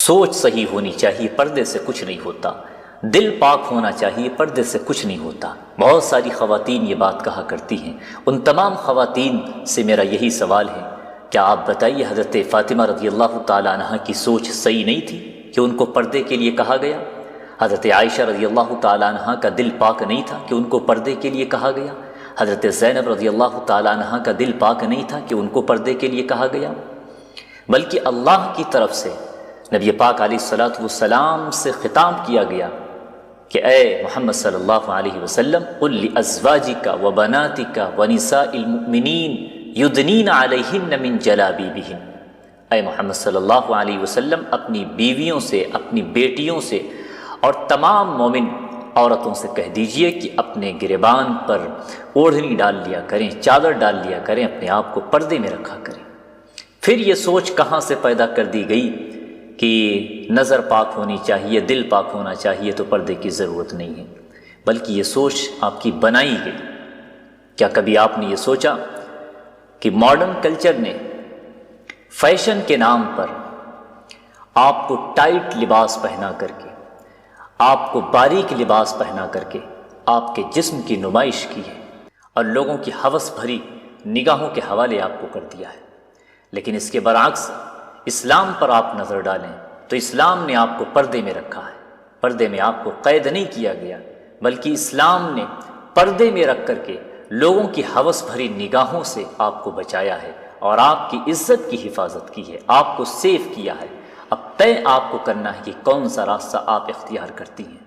سوچ صحیح ہونی چاہیے، پردے سے کچھ نہیں ہوتا۔ دل پاک ہونا چاہیے، پردے سے کچھ نہیں ہوتا۔ بہت ساری خواتین یہ بات کہا کرتی ہیں۔ ان تمام خواتین سے میرا یہی سوال ہے، کیا آپ بتائیے حضرت فاطمہ رضی اللہ تعالیٰ عنہ کی سوچ صحیح نہیں تھی کہ ان کو پردے کے لیے کہا گیا؟ حضرت عائشہ رضی اللہ تعالیٰ عنہ کا دل پاک نہیں تھا کہ ان کو پردے کے لیے کہا گیا؟ حضرت زینب رضی اللہ تعالیٰ عنہ کا دل پاک نہیں تھا کہ ان کو پردے کے لیے کہا گیا؟ بلکہ اللہ کی طرف سے نبی پاک علیہ الصلوۃ والسلام سے خطاب کیا گیا کہ اے محمد صلی اللہ علیہ وسلم قل لازواجک وبناتک ونساء المؤمنین یدنین علیہن من جلابیبہن۔ اے محمد صلی اللہ علیہ وسلم اپنی بیویوں سے، اپنی بیٹیوں سے اور تمام مومن عورتوں سے کہہ دیجئے کہ اپنے گریبان پر اوڑھنی ڈال لیا کریں، چادر ڈال لیا کریں، اپنے آپ کو پردے میں رکھا کریں۔ پھر یہ سوچ کہاں سے پیدا کر دی گئی کہ نظر پاک ہونی چاہیے، دل پاک ہونا چاہیے تو پردے کی ضرورت نہیں ہے؟ بلکہ یہ سوچ آپ کی بنائی گئی۔ کیا کبھی آپ نے یہ سوچا کہ ماڈرن کلچر نے فیشن کے نام پر آپ کو ٹائٹ لباس پہنا کر کے، آپ کو باریک لباس پہنا کر کے آپ کے جسم کی نمائش کی ہے اور لوگوں کی ہوس بھری نگاہوں کے حوالے آپ کو کر دیا ہے؟ لیکن اس کے برعکس اسلام پر آپ نظر ڈالیں تو اسلام نے آپ کو پردے میں رکھا ہے۔ پردے میں آپ کو قید نہیں کیا گیا، بلکہ اسلام نے پردے میں رکھ کر کے لوگوں کی ہوس بھری نگاہوں سے آپ کو بچایا ہے اور آپ کی عزت کی حفاظت کی ہے، آپ کو سیف کیا ہے۔ اب طے آپ کو کرنا ہے کہ کون سا راستہ آپ اختیار کرتی ہیں۔